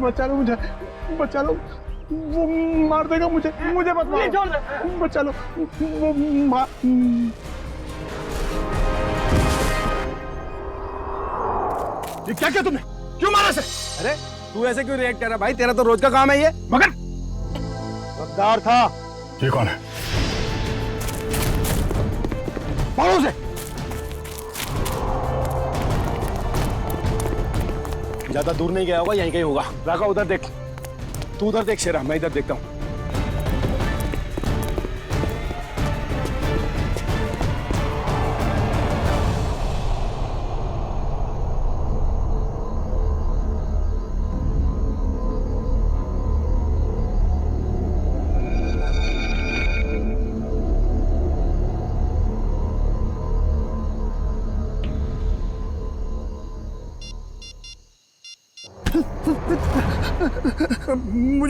बचा लो मुझे, बचा लो, वो मार देगा मुझे, मुझे मत मारो, बचा लो, वो मार। ये क्या किया तुमने? क्यों मारा इसे? अरे तू ऐसे क्यों रिएक्ट कर रहा भाई? तेरा तो रोज का काम है ये। मगर गद्दार था। ये कौन है? मारो उसे। ज्यादा दूर नहीं गया होगा, यहीं कहीं होगा। राका उधर देख, तू उधर देख शेरा, मैं इधर देखता हूँ।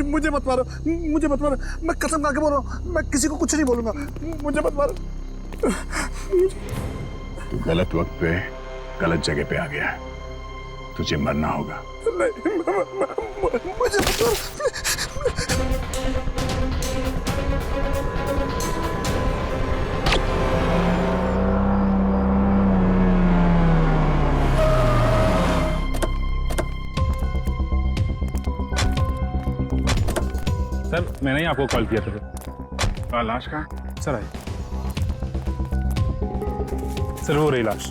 मुझे मत मारो, मुझे मत मारो, मैं कसम खा के बोल रहा हूँ, मैं किसी को कुछ नहीं बोलूंगा, मुझे मत मारो। तू गलत वक्त पे गलत जगह पे आ गया है, तुझे मरना होगा। नहीं, मुझे मत मारो। सर मैंने ही आपको कॉल किया था। लाश कहाँ? Sir I. सर वो रही लाश।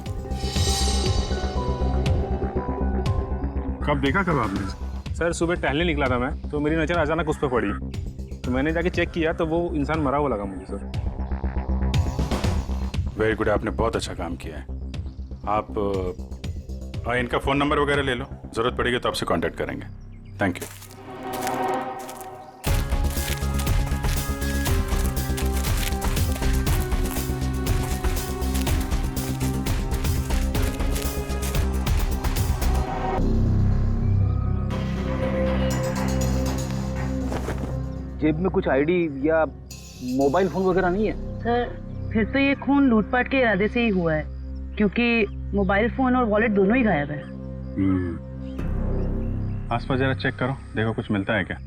कब देखा, कब आपने? सर सुबह टहलने निकला था मैं, तो मेरी नज़र अचानक उस पर पड़ी, तो मैंने जाके चेक किया तो वो इंसान मरा हुआ लगा मुझे सर। वेरी गुड, आपने बहुत अच्छा काम किया है। आप इनका फ़ोन नंबर वगैरह ले लो, ज़रूरत पड़ेगी तो आपसे कांटेक्ट करेंगे। Thank you. जेब में कुछ आईडी या मोबाइल फोन वगैरह नहीं है? सर फिर तो ये खून लूटपाट के इरादे से ही हुआ है, क्योंकि मोबाइल फोन और वॉलेट दोनों ही गायब है। आसपास जरा चेक करो, देखो कुछ मिलता है क्या।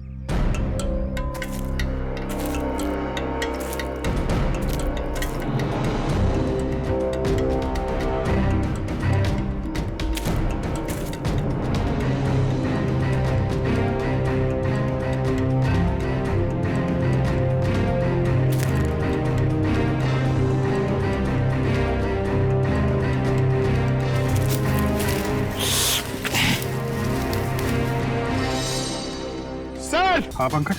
हाँ पंकज,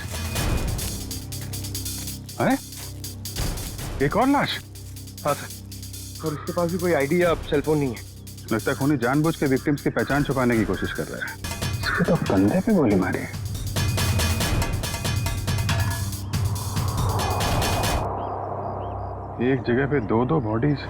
अरे एक और लाश? हाँ सर, और इसके पास भी कोई आईडी या सेल फोन नहीं है। लगता है खूनी जानबूझ के विक्टिम्स की पहचान छुपाने की कोशिश कर रहा है। इसके तो कंधे पे गोली मारी है। एक जगह पे दो दो बॉडीज।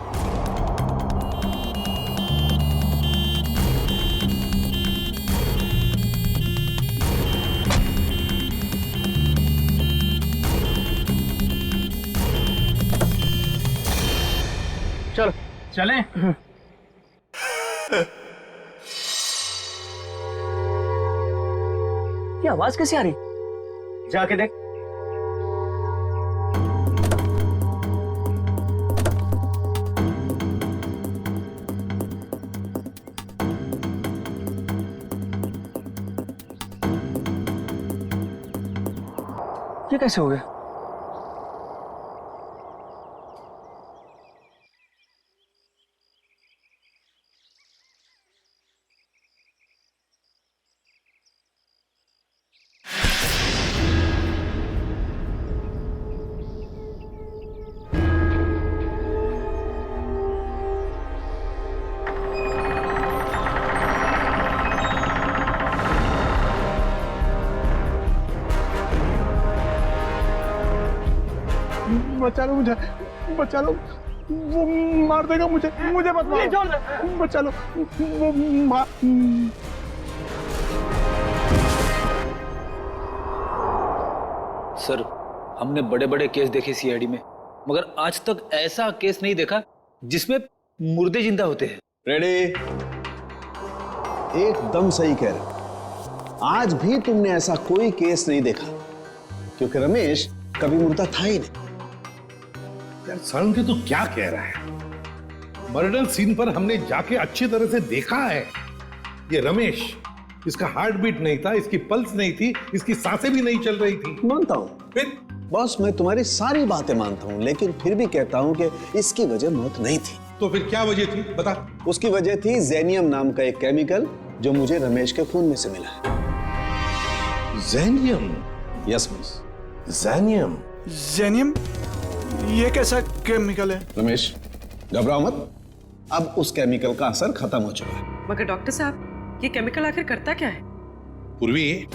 चलो चलें? ये आवाज कैसे आ रही? जाके देख। ये कैसे हो गया? बचा लो मुझे, बचा लो, वो मार देगा मुझे, मुझे मत मारो, बचा लो, वो मार। सर हमने बड़े बड़े केस देखे सीआईडी में, मगर आज तक ऐसा केस नहीं देखा जिसमें मुर्दे जिंदा होते हैं। रेडी? एकदम सही कह रहे। आज भी तुमने ऐसा कोई केस नहीं देखा, क्योंकि रमेश कभी मुर्दा था ही नहीं। यार साळुंखे तू क्या कह रहा है? मर्डर सीन पर हमने जाके अच्छी तरह से देखा है। ये रमेश, इसका हार्ट बीट नहीं था, इसकी पल्स नहीं थी, इसकी सांसें भी नहीं चल रही थी। मानता हूं फिर बॉस, मैं तुम्हारी सारी बातें मानता हूं, लेकिन फिर भी कहता हूं कि इसकी वजह मौत नहीं थी। तो फिर क्या वजह थी बता। उसकी वजह थी जेनियम नाम का एक केमिकल जो मुझे रमेश के खून में से मिला है। जेनियम? Yes boss. जेनियम? जेनियम? ये कैसा केमिकल है? रमेश घबराओ मत, अब उस केमिकल का असर खत्म हो चुका है। मगर डॉक्टर साहब, ये केमिकल आखिर करता क्या है? पूर्वी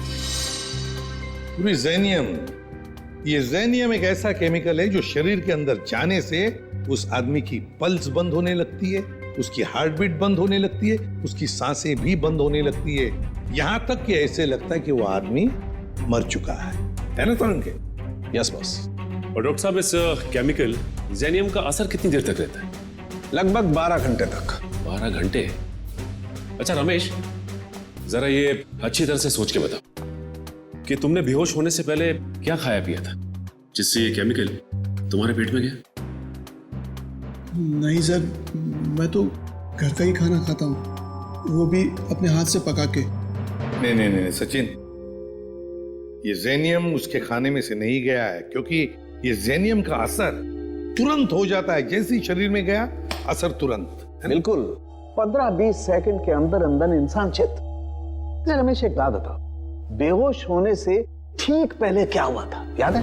जेनियम, ये जेनियम एक ऐसा केमिकल है जो शरीर के अंदर जाने से उस आदमी की पल्स बंद होने लगती है, उसकी हार्ट बीट बंद होने लगती है, उसकी सांसें भी बंद होने लगती है, यहां तक कि ऐसे लगता है कि वो आदमी मर चुका है ना साळुंखे? Yes boss. और डॉक्टर साहब, इस केमिकल जेनियम का असर कितनी देर तक रहता है? लगभग 12 घंटे तक। 12 घंटे? अच्छा रमेश, जरा ये अच्छी तरह से सोच के बताओ कि तुमने बेहोश होने से पहले क्या खाया पिया था जिससे ये केमिकल तुम्हारे पेट में गया? नहीं सर, मैं तो घर का ही खाना खाता हूँ, वो भी अपने हाथ से पका के। नहीं सचिन, ये जेनियम उसके खाने में से नहीं गया है, क्योंकि ये जेनियम का असर तुरंत हो जाता है। जैसे ही शरीर में गया, असर तुरंत। बिल्कुल 15-20 सेकंड के अंदर अंदर इंसान चित। रमेश एक बात बताओ, बेहोश होने से ठीक पहले क्या हुआ था, याद है?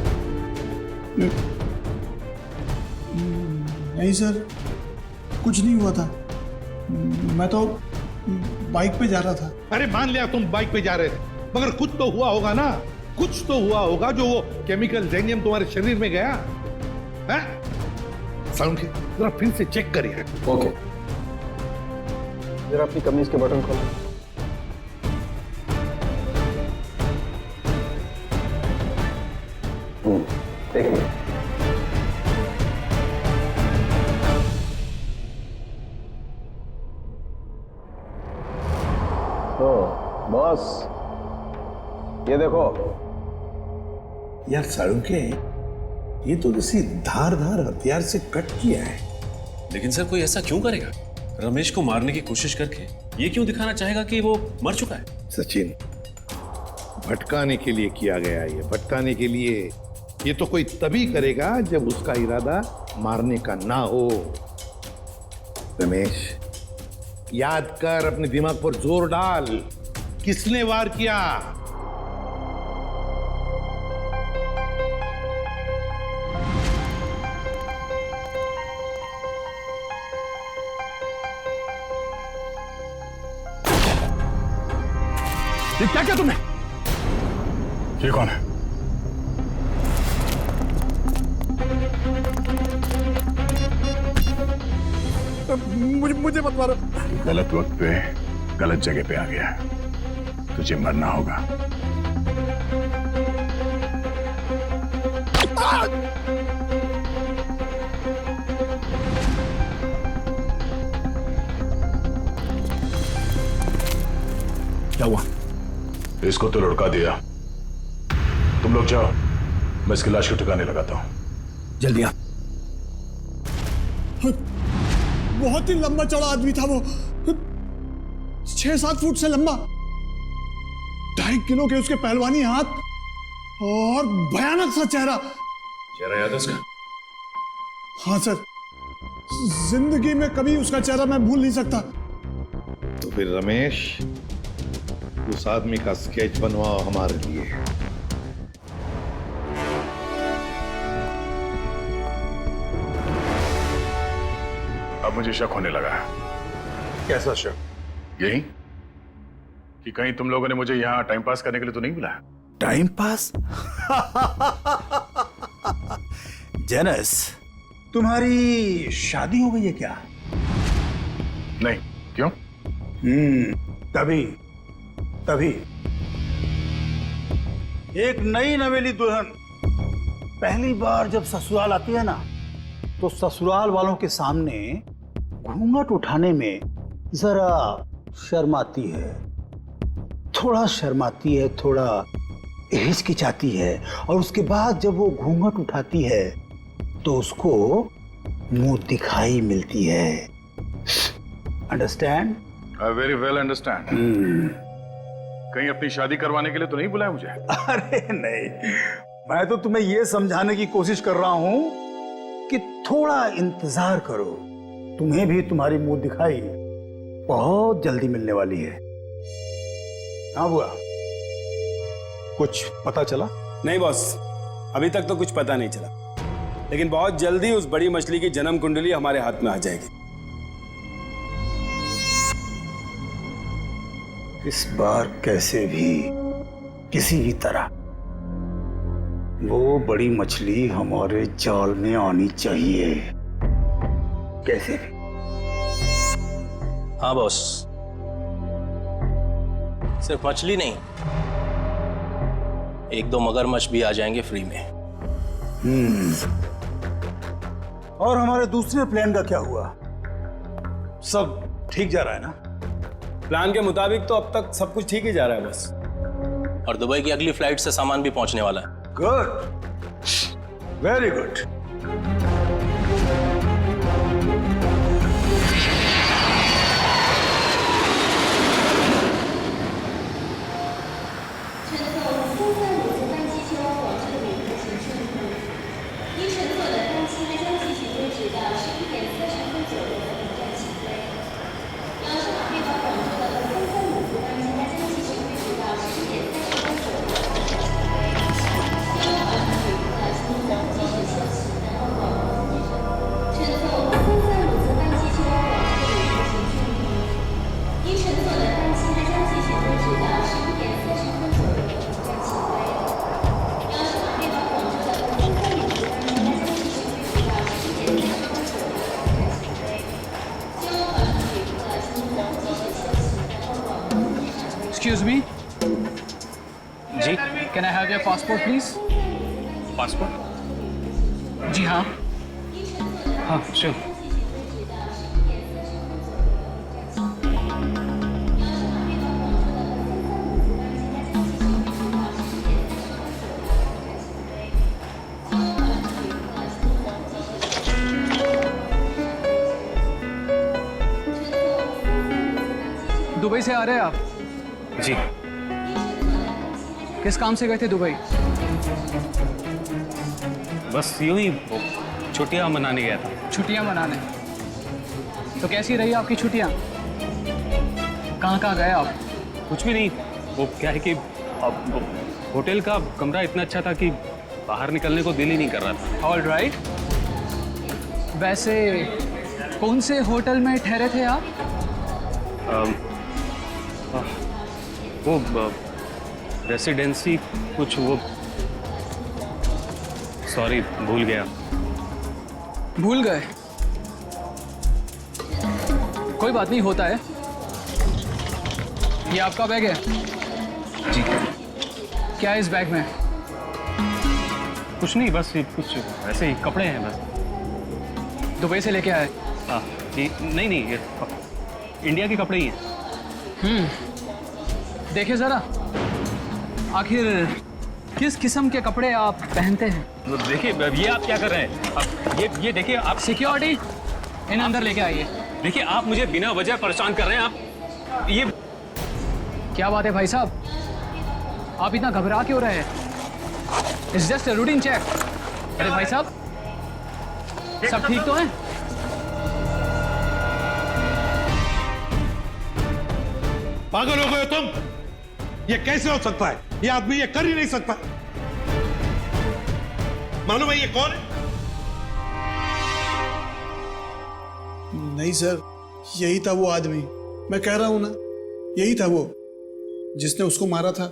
नहीं सर, कुछ नहीं हुआ था, मैं तो बाइक पे जा रहा था। अरे मान लिया तुम बाइक पे जा रहे थे, मगर कुछ तो हुआ होगा ना, कुछ तो हुआ होगा जो वो केमिकल जेनियम तुम्हारे शरीर में गया है? साळुंखे जरा फिर से चेक करिए। ओके, जरा अपनी कमीज के बटन खोलो। एक मिनट। तो बॉस, ये देखो। यार साळुंखे, ये तो किसी धारदार हथियार से कट किया है। लेकिन सर, कोई ऐसा क्यों करेगा? रमेश को मारने की कोशिश करके ये क्यों दिखाना चाहेगा कि वो मर चुका है? सचिन, भटकाने के लिए किया गया ये, भटकाने के लिए। ये तो कोई तभी करेगा जब उसका इरादा मारने का ना हो। रमेश, याद कर, अपने दिमाग पर जोर डाल, किसने वार किया? ये क्या किया तुमने? ये कौन है? मुझे मत मारो। गलत वक्त पे गलत जगह पे आ गया, तुझे मरना होगा। क्या हुआ? इसको तो लुढ़का दिया। तुम लोग जाओ, मैं इसकी लाश को ठिकाने लगाता हूं। जल्दी आ। बहुत ही लंबा चौड़ा आदमी था वो, 6-7 फुट से लंबा, 2.5 किलो के उसके पहलवानी हाथ और भयानक सा चेहरा। चेहरा याद है उसका? हाँ सर, जिंदगी में कभी उसका चेहरा मैं भूल नहीं सकता। तो फिर रमेश, उस आदमी का स्केच बनवाओ हमारे लिए। अब मुझे शक होने लगा है। कैसा शक? यही कि कहीं तुम लोगों ने मुझे यहाँ टाइम पास करने के लिए तो नहीं बुलाया? Time pass? जेनस, तुम्हारी शादी हो गई है क्या? नहीं, क्यों? तभी एक नई नवेली दुल्हन पहली बार जब ससुराल आती है ना, तो ससुराल वालों के सामने घूंघट उठाने में जरा शर्माती है, थोड़ा शर्माती है, थोड़ा हिचकिचाती है, और उसके बाद जब वो घूंघट उठाती है तो उसको मुंह दिखाई मिलती है। Understand? I very well understand. कहीं अपनी शादी करवाने के लिए तो नहीं बुलाया मुझे? अरे नहीं, मैं तो तुम्हें यह समझाने की कोशिश कर रहा हूं कि थोड़ा इंतजार करो, तुम्हें भी तुम्हारी मुंह दिखाई बहुत जल्दी मिलने वाली है। हाँ बुआ, कुछ पता चला? नहीं बॉस, अभी तक तो कुछ पता नहीं चला, लेकिन बहुत जल्दी उस बड़ी मछली की जन्म कुंडली हमारे हाथ में आ जाएगी। इस बार कैसे भी, किसी भी तरह वो बड़ी मछली हमारे जाल में आनी चाहिए, कैसे भी। हाँ बॉस, सिर्फ मछली नहीं, एक दो मगरमच्छ भी आ जाएंगे फ्री में। और हमारे दूसरे प्लान का क्या हुआ? सब ठीक जा रहा है ना? प्लान के मुताबिक तो अब तक सब कुछ ठीक ही जा रहा है बस। और दुबई की अगली फ्लाइट से सामान भी पहुंचने वाला है। Good, very good. Excuse me. जी, Can I have your passport, please? Passport? जी हाँ. हाँ श्योर। दुबई से आ रहे हैं आप? जी, किस काम से गए थे दुबई? बस यूं ही छुट्टियां मनाने गया था। छुट्टियां मनाने? तो कैसी रही आपकी छुट्टियां? कहाँ गए आप? कुछ भी नहीं, वो क्या है कि होटल का कमरा इतना अच्छा था कि बाहर निकलने को दिल ही नहीं कर रहा था। All right. वैसे कौन से होटल में ठहरे थे आप? वो रेसिडेंसी कुछ वो, सॉरी भूल गया। भूल गए? कोई बात नहीं, होता है। ये आपका बैग है? जी। क्या है इस बैग में? कुछ नहीं, बस ये कुछ ऐसे ही कपड़े हैं बस। दुबई से लेके आए? नहीं, ये इंडिया के कपड़े ही हैं। देखिए जरा, आखिर किस किस्म के कपड़े आप पहनते हैं? देखिए, ये आप क्या कर रहे हैं? अब ये देखिए, आप सिक्योरिटी, इन अंदर लेके आइए। देखिए, आप मुझे बिना वजह परेशान कर रहे हैं। आप ये क्या बात है भाई साहब, आप इतना घबरा क्यों रहे हैं? It's just a routine check. अरे भाई साहब, सब ठीक तो है? पागल हो गए हो तुम? ये कैसे हो सकता है? ये आदमी ये कर ही नहीं सकता। मालूम है ये कौन है? नहीं सर, यही था वो आदमी। मैं कह रहा हूं ना, यही था वो जिसने उसको मारा था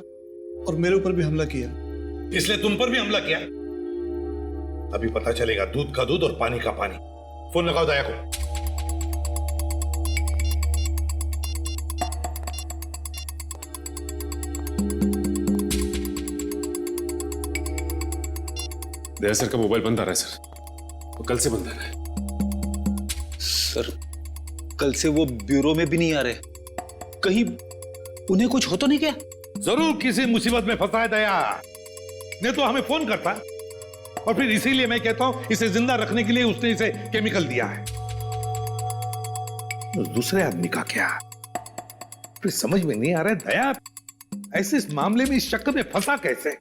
और मेरे ऊपर भी हमला किया। इसलिए तुम पर भी हमला किया? अभी पता चलेगा दूध का दूध और पानी का पानी। फोन लगाओ दया को। दया सर का मोबाइल बंद आ रहा है सर, वो कल से बंद आ रहा है। सर, कल से वो ब्यूरो में भी नहीं आ रहे। कहीं उन्हें कुछ हो तो नहीं क्या? जरूर किसी मुसीबत में फंसा है दया, नहीं तो हमें फोन करता। और फिर इसीलिए मैं कहता हूं इसे जिंदा रखने के लिए उसने इसे केमिकल दिया है। उस दूसरे आदमी का क्या, फिर समझ में नहीं आ रहा है दया ऐसे इस मामले में इस चक्कर में फंसा कैसे।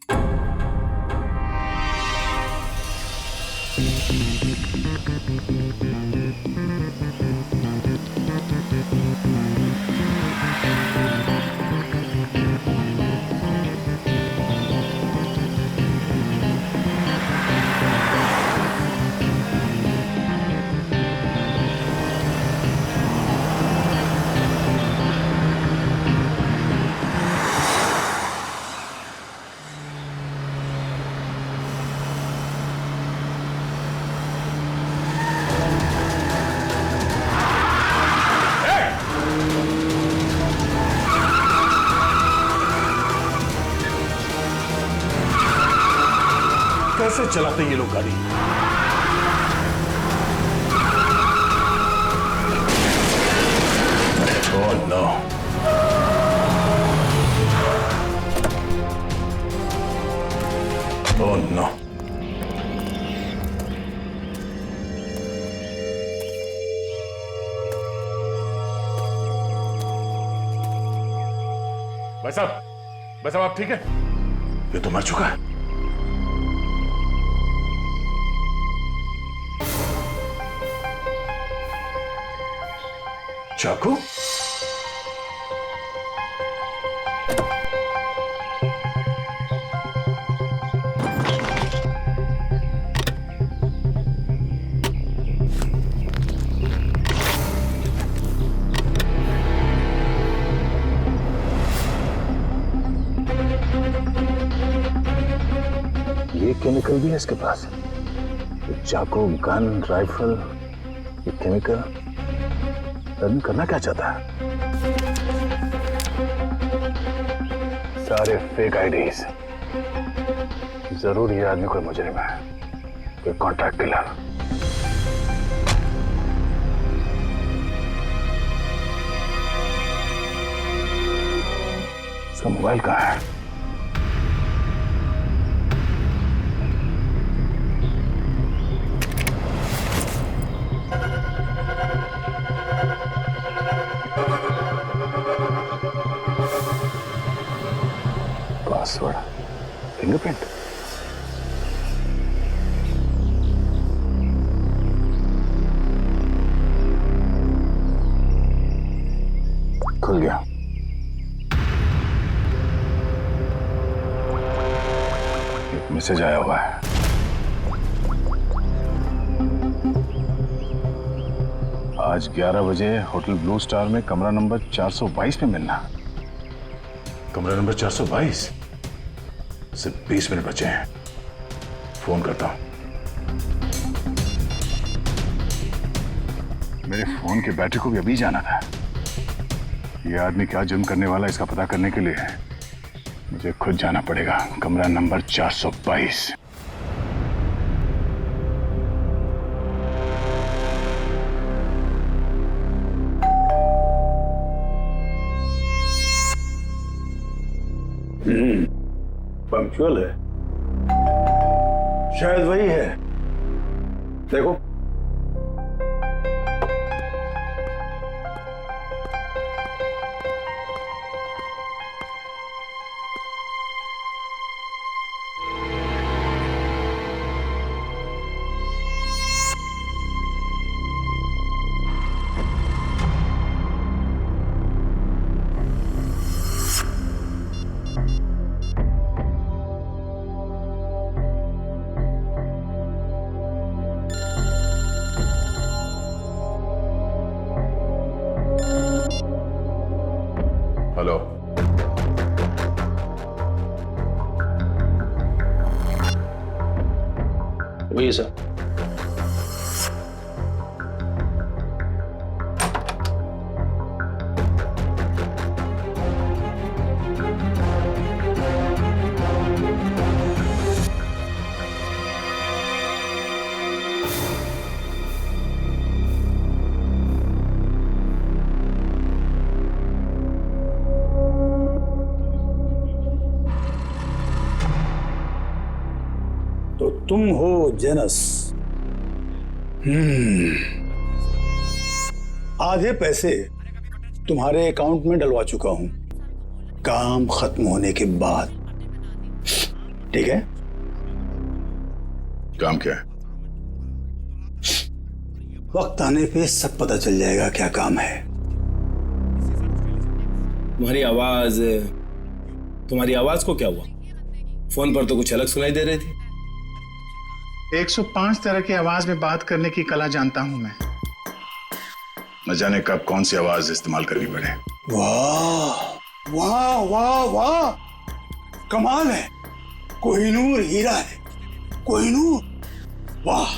कैसे चलाते हैं ये लोग गाड़ी? Oh no. Oh no. भाई साहब आप ठीक है? ये तो मर चुका है। चाकू? ये केमिकल भी है इसके पास। ये चाकू, गन, राइफल, ये केमिकल आदमी करना क्या चाहता है? सारे फेक आईडीज। जरूर ये आदमी कोई मुजरिम है, कोई कॉन्ट्रैक्ट किलर। इसका मोबाइल कहाँ है? Password, fingerprint. खुल गया। एक मैसेज आया हुआ है। आज 11 बजे होटल ब्लू स्टार में कमरा नंबर 422 में मिलना। कमरा नंबर 422? सिर्फ 20 मिनट बचे हैं। फोन करता हूं। मेरे फोन की बैटरी को भी अभी जाना था। यह आदमी क्या जुर्म करने वाला है इसका पता करने के लिए मुझे खुद जाना पड़ेगा। कमरा नंबर 422। पंक्चुअल है, शायद वही है। देखो हेलो, वही सर। तुम हो जेनस। आधे पैसे तुम्हारे अकाउंट में डलवा चुका हूं काम खत्म होने के बाद। ठीक है? काम क्या है? वक्त आने पे सब पता चल जाएगा क्या काम है। तुम्हारी आवाज को क्या हुआ? फोन पर तो कुछ अलग सुनाई दे रही थी। 105 तरह की आवाज में बात करने की कला जानता हूं मैं। न जाने कब कौन सी आवाज इस्तेमाल करनी पड़े। वाह वाह वाह वाह, कमाल है। कोहिनूर हीरा है, कोहिनूर। वाह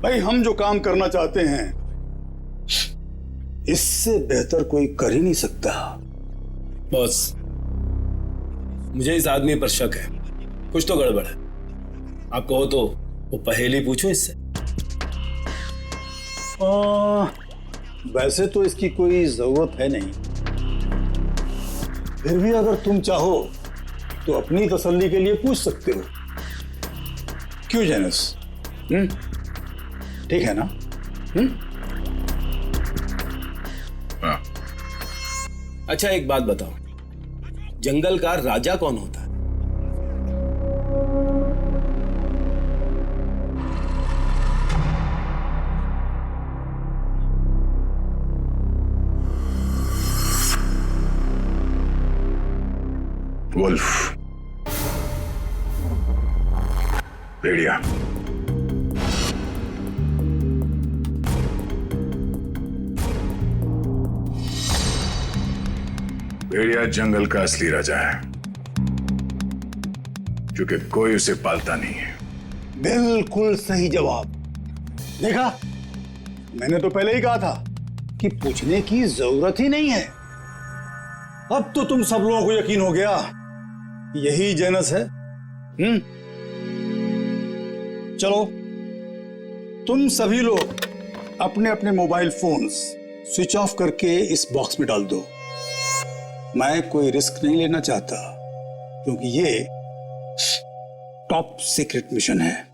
भाई, हम जो काम करना चाहते हैं इससे बेहतर कोई कर ही नहीं सकता। बॉस, मुझे इस आदमी पर शक है, कुछ तो गड़बड़ है। आप कहो तो वो पहेली पूछो इससे। वैसे तो इसकी कोई जरूरत है नहीं, फिर भी अगर तुम चाहो तो अपनी तसल्ली के लिए पूछ सकते हो। क्यों जेनस? ठीक है ना? हाँ। अच्छा एक बात बताओ, जंगल का राजा कौन होता है? वुल्फ, भेड़िया। भेड़िया जंगल का असली राजा है, क्योंकि कोई उसे पालता नहीं है। बिल्कुल सही जवाब। देखा, मैंने तो पहले ही कहा था कि पूछने की जरूरत ही नहीं है। अब तो तुम सब लोगों को यकीन हो गया, यही जेनस है। चलो, तुम सभी लोग अपने अपने मोबाइल फोन्स स्विच ऑफ करके इस बॉक्स में डाल दो। मैं कोई रिस्क नहीं लेना चाहता, क्योंकि ये टॉप सीक्रेट मिशन है।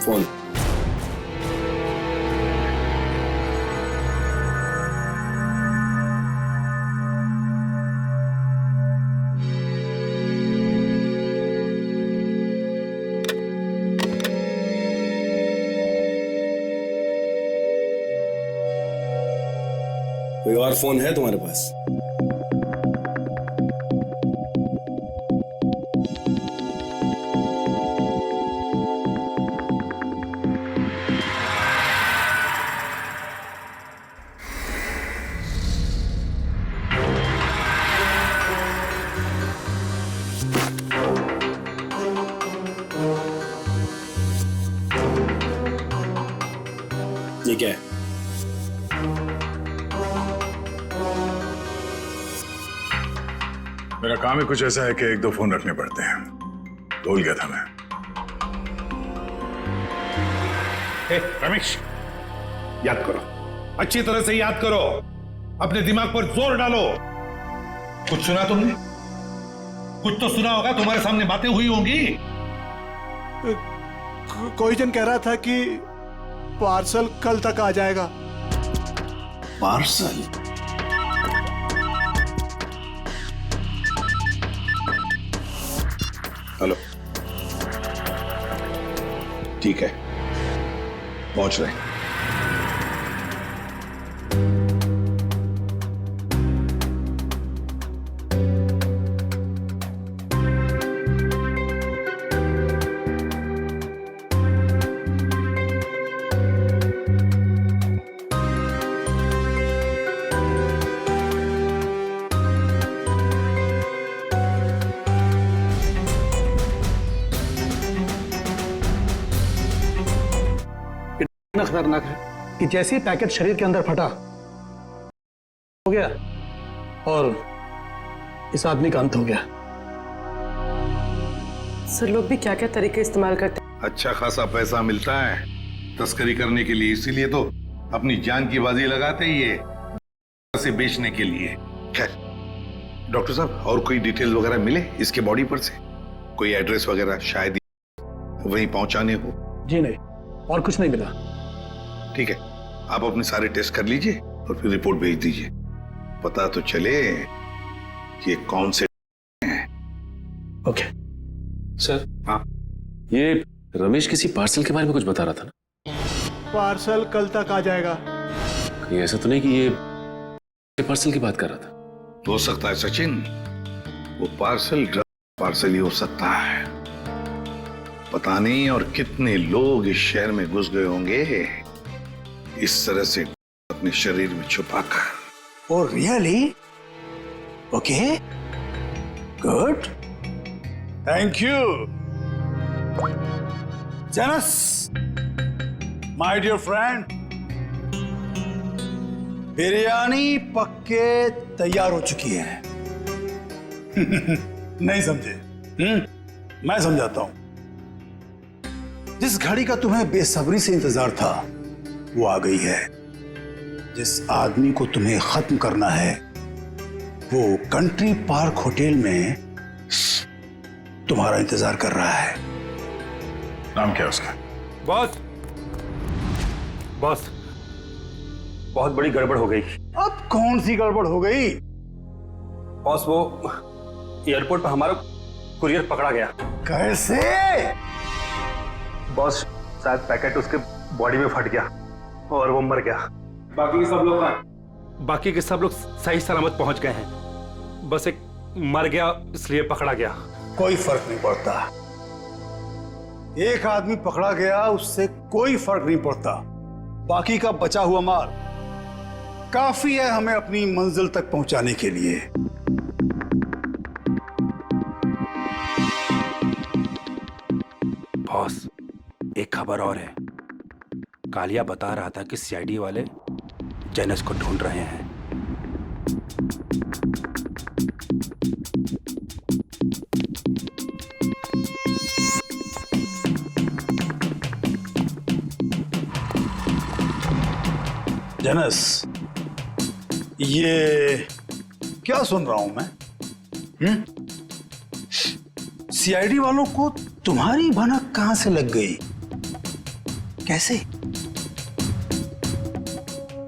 फोन। कोई और फोन है तुम्हारे पास? ये क्या है? मेरा काम ही कुछ ऐसा है कि एक दो फोन रखने पड़ते हैं। भूल गया था मैं। रमेश, याद करो, अच्छी तरह से याद करो, अपने दिमाग पर जोर डालो। कुछ सुना तुमने? कुछ तो सुना होगा, तुम्हारे सामने बातें हुई होंगी। कोई जन कह रहा था कि पार्सल कल तक आ जाएगा। पार्सल? हेलो, ठीक है, पहुंच रहे हैं। इतना खतरनाक है कि जैसे ही पैकेट शरीर के अंदर फटा हो गया और इस आदमी का अंत हो गया। सर लोग भी क्या क्या तरीके इस्तेमाल करते हैं। अच्छा खासा पैसा मिलता है तस्करी करने के लिए, इसीलिए तो अपनी जान की बाजी लगाते ही ये से बेचने के लिए। खैर डॉक्टर साहब, और कोई डिटेल वगैरह मिले इसके बॉडी पर से? कोई एड्रेस वगैरह शायद वहीं पहुंचाने हो? जी नहीं, और कुछ नहीं मिला। ठीक है, आप अपने सारे टेस्ट कर लीजिए और फिर रिपोर्ट भेज दीजिए, पता तो चले कि ये कौन से हैं। Okay sir. हाँ, ये रमेश किसी पार्सल के बारे में कुछ बता रहा था ना? पार्सल कल तक आ जाएगा। कहीं ऐसा तो नहीं कि ये पार्सल की बात कर रहा था? हो सकता है सचिन, वो पार्सल ड्रग पार्सल ही हो सकता है। पता नहीं और कितने लोग इस शहर में घुस गए होंगे इस तरह से अपने शरीर में छुपाकर। Oh really? Okay, good, thank you. Janus, my dear friend, biryani पक्के तैयार हो चुकी है। नहीं समझे? मैं समझाता हूं। जिस घड़ी का तुम्हें बेसब्री से इंतजार था वो आ गई है। जिस आदमी को तुम्हें खत्म करना है वो कंट्री पार्क होटल में तुम्हारा इंतजार कर रहा है। नाम क्या है उसका? बॉस, बॉस, बहुत बड़ी गड़बड़ हो गई। अब कौन सी गड़बड़ हो गई? बॉस, वो एयरपोर्ट पर हमारा कुरियर पकड़ा गया। कैसे? बॉस, शायद पैकेट उसके बॉडी में फट गया और वो मर गया। बाकी के सब लोग सही सलामत पहुंच गए हैं, बस एक मर गया इसलिए पकड़ा गया। कोई फर्क नहीं पड़ता, एक आदमी पकड़ा गया उससे कोई फर्क नहीं पड़ता। बाकी का बचा हुआ माल काफी है हमें अपनी मंजिल तक पहुंचाने के लिए। बॉस, एक खबर और है। कालिया बता रहा था कि सीआईडी वाले जेनस को ढूंढ रहे हैं। जेनस, ये क्या सुन रहा हूं मैं? सीआईडी वालों को तुम्हारी भनक कहां से लग गई? कैसे?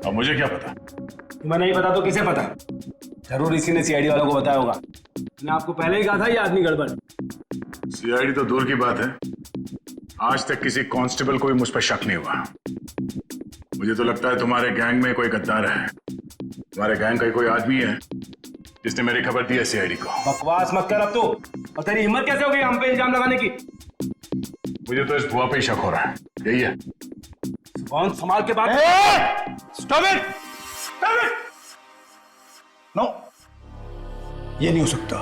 अब मुझे क्या पता? तुम्हें नहीं पता तो किसे पता? जरूर इसी ने सीआईडी वालों को बताया होगा। मैंने आपको पहले ही कहा था ये आदमी गड़बड़। सीआईडी तो दूर की बात है, आज तक किसी कांस्टेबल को भी मुझ पर शक नहीं हुआ। मुझे तो लगता है तुम्हारे गैंग में कोई गद्दार है। तुम्हारे गैंग का कोई आदमी है जिसने मेरी खबर दी है सीआईडी को। बकवास मत कर अब तो। और तेरी हिम्मत कैसे हो गई हम पे इल्जाम लगाने की? मुझे तो इस भुआ पे ही शक हो रहा है। यही है। कौन संभाल के बात? Stop it! Stop it! No, ये नहीं हो सकता।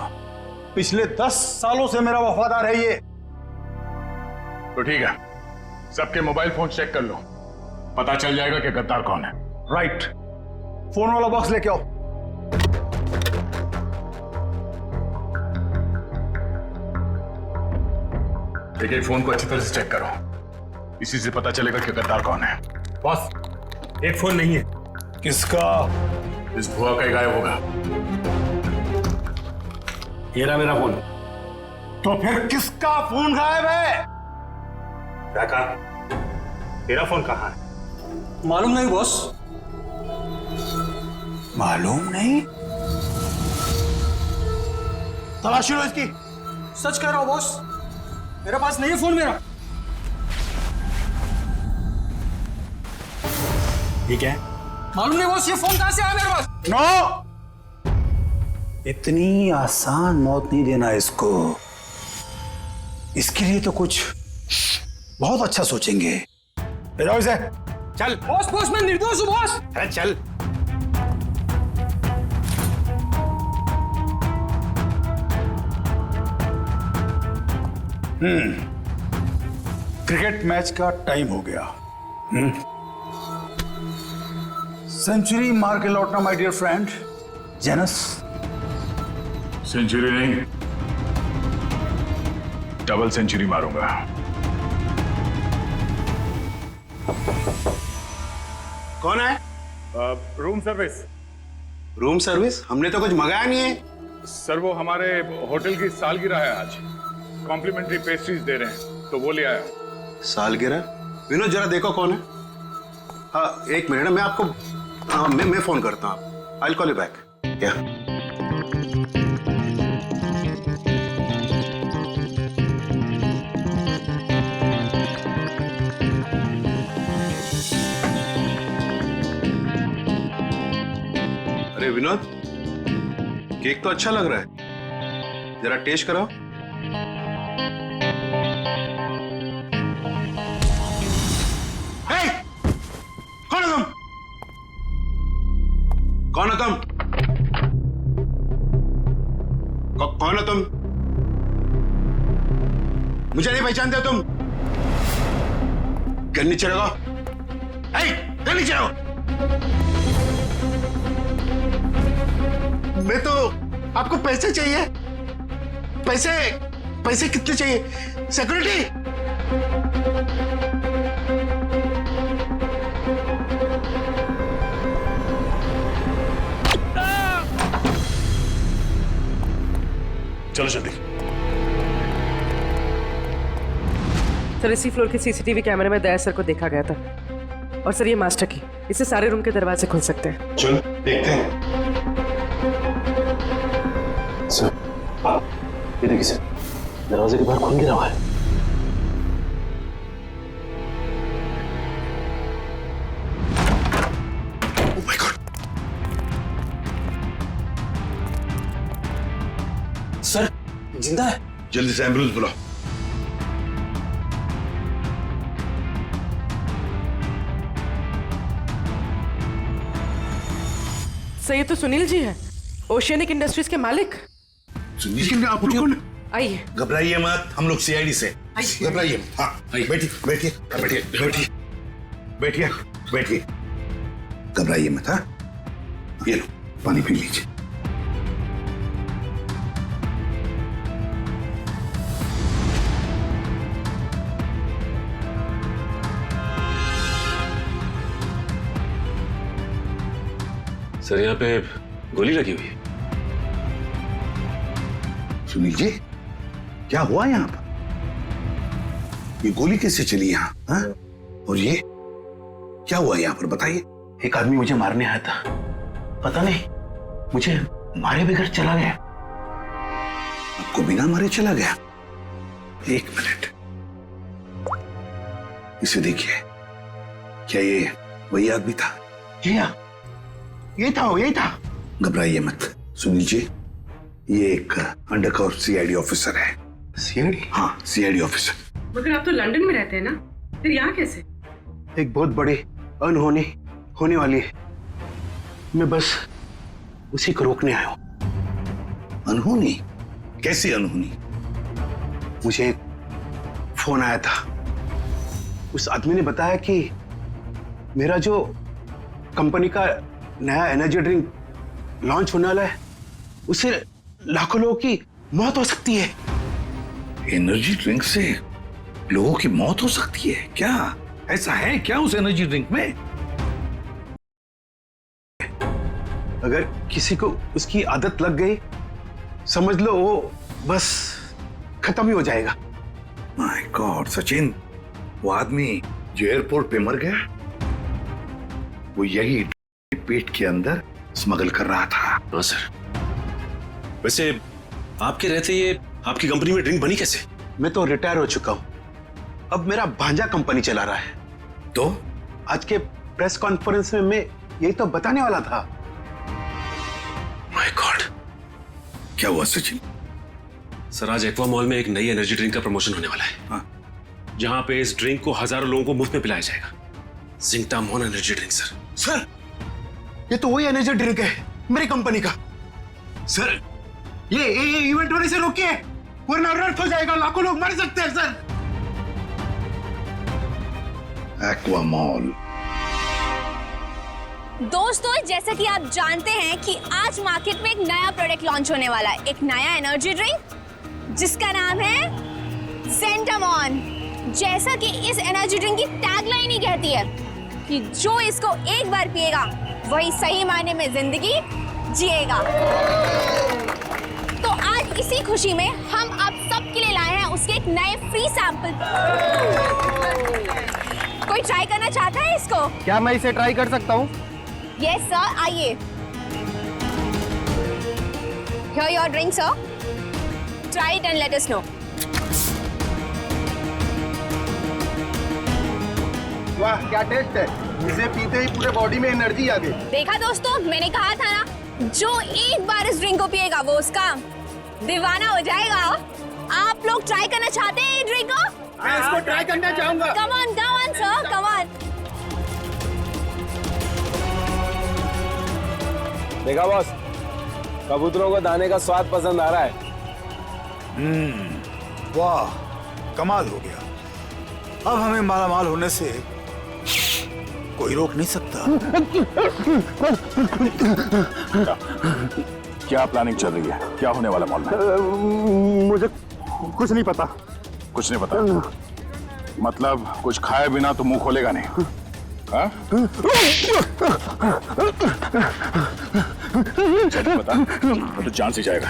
पिछले 10 सालों से मेरा वफादार है ये। तो ठीक है, सबके मोबाइल फोन चेक कर लो, पता चल जाएगा कि गद्दार कौन है। राइट, फोन वाला बॉक्स लेके आओ। एक फोन को अच्छी तरह से चेक करो, इसी से पता चलेगा कि गद्दार कौन है। बॉस, एक फोन नहीं है। किसका? इस भुआ का ही गायब होगा। ये रहा मेरा फोन। तो फिर किसका फोन गायब है? काका, तेरा फोन कहाँ है? मालूम नहीं बॉस। मालूम नहीं? तलाशी लो इसकी। सच कह रहा हूँ बॉस, मेरे पास नहीं है फोन मेरा। ठीक है, मालूम नहीं बॉस, ये फोन कहां से आया मेरे पास? नो, इतनी आसान मौत नहीं देना इसको। इसके लिए तो कुछ बहुत अच्छा सोचेंगे। ले जाओ इसे। चल बॉस, बॉस मैं निर्दोष हूँ बॉस। चल। क्रिकेट मैच का टाइम हो गया। सेंचुरी मार के लौटना my dear friend Janus. Century नहीं, डबल सेंचुरी मारूंगा। कौन है? Room service. Room service? हमने तो कुछ मंगाया नहीं है। सर वो हमारे होटल की सालगिरह है आज, कॉम्प्लीमेंट्री पेस्ट्रीज दे रहे हैं तो वो ले आया। सालगिरह? विनोद जरा देखो कौन है। हाँ एक मिनट, मैं आपको मैं फोन करता हूँ। I will call you back. क्या? अरे विनोद, केक तो अच्छा लग रहा है, जरा टेस्ट कराओ। कौन हो तुम? कौन हो तुम? कौन हो तुम? मुझे नहीं पहचानते हो तुम? घर नीचे रखो। घर नीचे रखो। मैं तो, आपको पैसे चाहिए? पैसे? पैसे कितने चाहिए? सिक्योरिटी? चलो जल्दी। सर इसी फ्लोर के सीसीटीवी कैमरे में दया सर को देखा गया था। और सर ये मास्टर की, इससे सारे रूम के दरवाजे खुल सकते हैं। चलो देखते हैं। सर ये देखिए सर, दरवाजे के बाहर खून गिरा हुआ है। Oh my God. सर जिंदा है? जल्दी से एम्बुलेंस बुलाओ। सर ये तो सुनील जी है, ओशियनिक इंडस्ट्रीज के मालिक। सुनील जी, आप लोग कौन? आइए। घबराइए मत, हम लोग सीआईडी से। घबराइए। हाँ बैठिए बैठिए बैठिए बैठिए बैठिए बैठिए। घबराइए मत। हाँ ये लो पानी पी लीजिए। सर यहाँ पे गोली लगी हुई है। सुनील जी क्या हुआ यहाँ पर? ये गोली कैसे चली यहाँ? हाँ? और ये क्या हुआ यहाँ पर बताइए। एक आदमी मुझे मारने आया था, पता नहीं मुझे मारे बगैर चला गया। आपको बिना मारे चला गया? एक मिनट, इसे देखिए, क्या ये वही आदमी था? जी हाँ यही था, यही था। घबराइए मत सुनील जी, ये एक अंडरकवर सीआईडी ऑफिसर है। सीआईडी? हाँ सीआईडी ऑफिसर। मगर आप तो लंदन में रहते हैं ना, फिर यहाँ कैसे? एक बहुत बड़ी अनहोनी होने वाली है, मैं बस उसी को रोकने आया हूं। अनहोनी? कैसी अनहोनी? मुझे एक फोन आया था, उस आदमी ने बताया कि मेरा जो कंपनी का नया एनर्जी ड्रिंक लॉन्च होने वाला है, उससे लाखों लोगों की मौत हो सकती है। एनर्जी ड्रिंक से लोगों की मौत हो सकती है? क्या ऐसा है क्या उस एनर्जी ड्रिंक में? अगर किसी को उसकी आदत लग गई, समझ लो वो बस खत्म ही हो जाएगा। माय गॉड सचिन, वो आदमी जो एयरपोर्ट पे मर गया, वो यही पेट के अंदर स्मगल कर रहा था। हाँ सर। वैसे आपके रहते ये आपकी कंपनी में ड्रिंक बनी कैसे? मैं तो रिटायर हो चुका हूं, अब मेरा भांजा कंपनी चला रहा है। तो आज के प्रेस कॉन्फ्रेंस में मैं यही तो बताने वाला था। माय गॉड, क्या हुआ सचिन? सर आज एक्वा मॉल में एक नई एनर्जी ड्रिंक का प्रमोशन होने वाला है। हाँ। जहां पे इस ड्रिंक को हजारों लोगों को मुफ्त में पिलाया जाएगा। जिंकटामोन एनर्जी ड्रिंक सर। सर ये तो वही एनर्जी ड्रिंक है मेरी कंपनी का। सर ये इवेंट होने से रोकिए, वरना अनर्थ हो जाएगा, लाखों लोग मर सकते हैं सर। एक्वा मॉल, दोस्तों, जैसा कि आप जानते हैं कि आज मार्केट में एक नया प्रोडक्ट लॉन्च होने वाला है, एक नया एनर्जी ड्रिंक जिसका नाम है ज़ेंटामॉन। जैसा कि इस एनर्जी ड्रिंक की टैगलाइन ही कहती है कि जो इसको एक बार पिएगा वही सही मायने में जिंदगी जिएगा। तो आज इसी खुशी में हम आप सबके लिए लाए हैं उसके एक नए फ्री सैंपल। कोई ट्राई करना चाहता है इसको? क्या मैं इसे ट्राई कर सकता हूँ? यस सर, आइए। Here your drink, sir. Try it and let us know. वाह, क्या टेस्ट है! इसे पीते ही पूरे बॉडी में एनर्जी आ गई। देखा दोस्तों, मैंने कहा था ना, जो एक बार इस ड्रिंक को पिएगा वो उसका दीवाना हो जाएगा। आप लोग ट्राई करना चाहते हैं ये ड्रिंक को? मैं इसको ट्राई करना चाहूंगा। Come on, sir, come on. देखा बॉस, कबूतरों को दाने का स्वाद पसंद आ रहा है। वाह, कमाल हो गया। अब हमें मालामाल होने से कोई रोक नहीं सकता। क्या प्लानिंग चल रही है? क्या होने वाला मॉल में? मुझे कुछ नहीं पता। कुछ नहीं पता? मतलब कुछ खाए बिना तो मुंह खोलेगा नहीं? हाँ? बता, तो जान से जाएगा।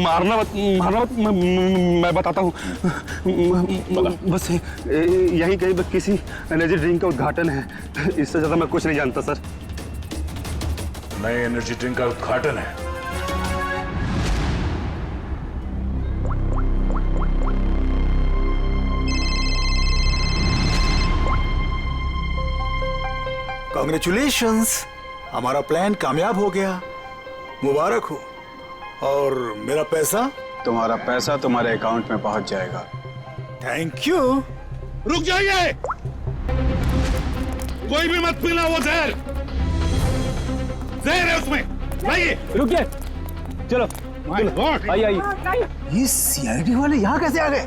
मारना मत, मैं बताता हूँ। बस यही कहीं किसी एनर्जी ड्रिंक का उद्घाटन है, इससे ज्यादा मैं कुछ नहीं जानता सर। नए एनर्जी ड्रिंक का उद्घाटन है? कांग्रेचुलेशंस, हमारा प्लान कामयाब हो गया। मुबारक हो। और मेरा पैसा? तुम्हारा पैसा तुम्हारे अकाउंट में पहुंच जाएगा। Thank you. रुक जाइए, कोई भी मत पीना वो जहर। जहर है उसमें। लाइए। रुकिए, चलो आइए। ये सीआईडी वाले यहाँ कैसे आ गए?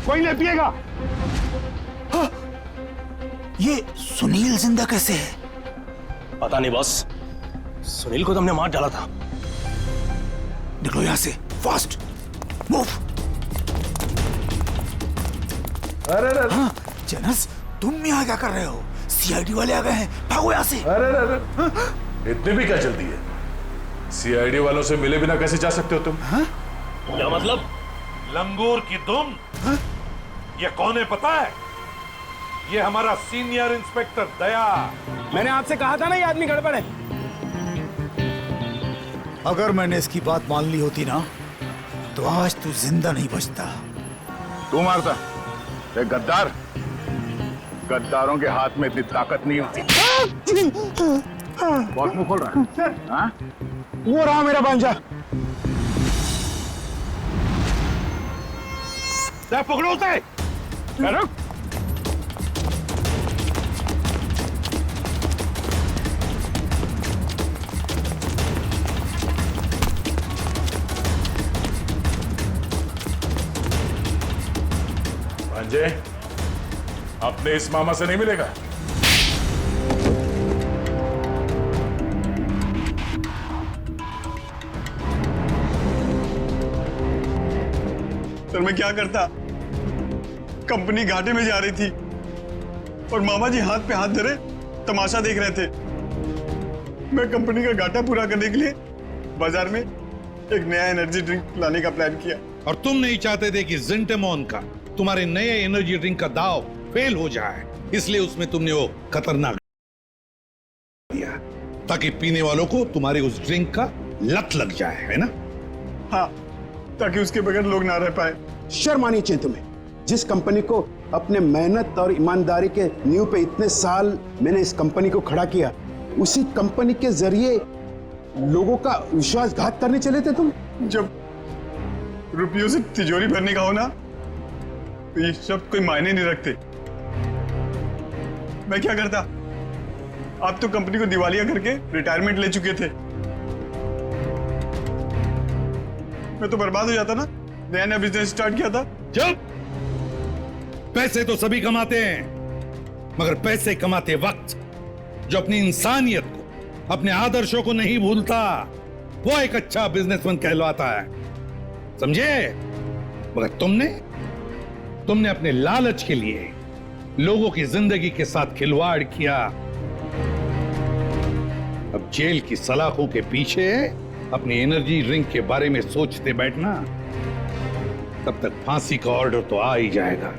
कोई नहीं पिएगा। हाँ, ये सुनील जिंदा कैसे है? पता नहीं बॉस, सुनील को तो हमने मार डाला था। निकलो यहाँ से, फास्ट मूव। अरे हाँ, जनस, तुम यहाँ क्या कर रहे हो? सीआईडी वाले आ गए हैं, भागो यहाँ से। अरे इतनी भी क्या जल्दी है? सीआईडी वालों से मिले बिना कैसे जा सकते हो तुम? क्या मतलब? लंगूर की दुम। ये कौन है पता है? ये हमारा सीनियर इंस्पेक्टर दया। मैंने आपसे कहा था ना ये आदमी गड़बड़ है। अगर मैंने इसकी बात मान ली होती ना, तो आज तू जिंदा नहीं बचता। तू मारता? एक गद्दार? गद्दारों के हाथ में इतनी ताकत नहीं होती। बहुत मुंह खोल रहा है। हाँ? वो रहा मेरा भांजा। पकड़ो उसे। भांजे, अपने इस मामा से नहीं मिलेगा। सर, मैं क्या करता? कंपनी घाटे में जा रही थी और मामा जी हाथ पे हाथ धरे तमाशा देख रहे थे। मैं कंपनी का घाटा पूरा करने के लिए बाजार में एक नया एनर्जी ड्रिंक लाने का प्लान किया। और तुम नहीं चाहते थे कि ज़ेंटामॉन का, तुम्हारे नए एनर्जी ड्रिंक का दाव फेल हो जाए, इसलिए उसमें तुमने वो खतरनाक दिया ताकि पीने वालों को तुम्हारे उस ड्रिंक का लत लग जाए, है ना? हाँ, ताकि उसके बगैर लोग ना रह पाए। शर्म आनी चाहिए तुम्हें। जिस कंपनी को अपने मेहनत और ईमानदारी के नींव पे इतने साल मैंने इस कंपनी को खड़ा किया, उसी कंपनी के जरिए लोगों का विश्वासघात करने चले थे तुम। जब रुपयों से तिजोरी भरने का हो ना, तो ये सब कोई मायने नहीं रखते। मैं क्या करता? आप तो कंपनी को दिवालिया करके रिटायरमेंट ले चुके थे। मैं तो बर्बाद हो जाता ना, नया नया बिजनेस स्टार्ट किया था। चुप! पैसे तो सभी कमाते हैं, मगर पैसे कमाते वक्त जो अपनी इंसानियत को, अपने आदर्शों को नहीं भूलता, वो एक अच्छा बिजनेसमैन कहलाता है, समझे? मगर तुमने अपने लालच के लिए लोगों की जिंदगी के साथ खिलवाड़ किया। अब जेल की सलाखों के पीछे अपनी एनर्जी ड्रिंक के बारे में सोचते बैठना, तब तक फांसी का ऑर्डर तो आ ही जाएगा।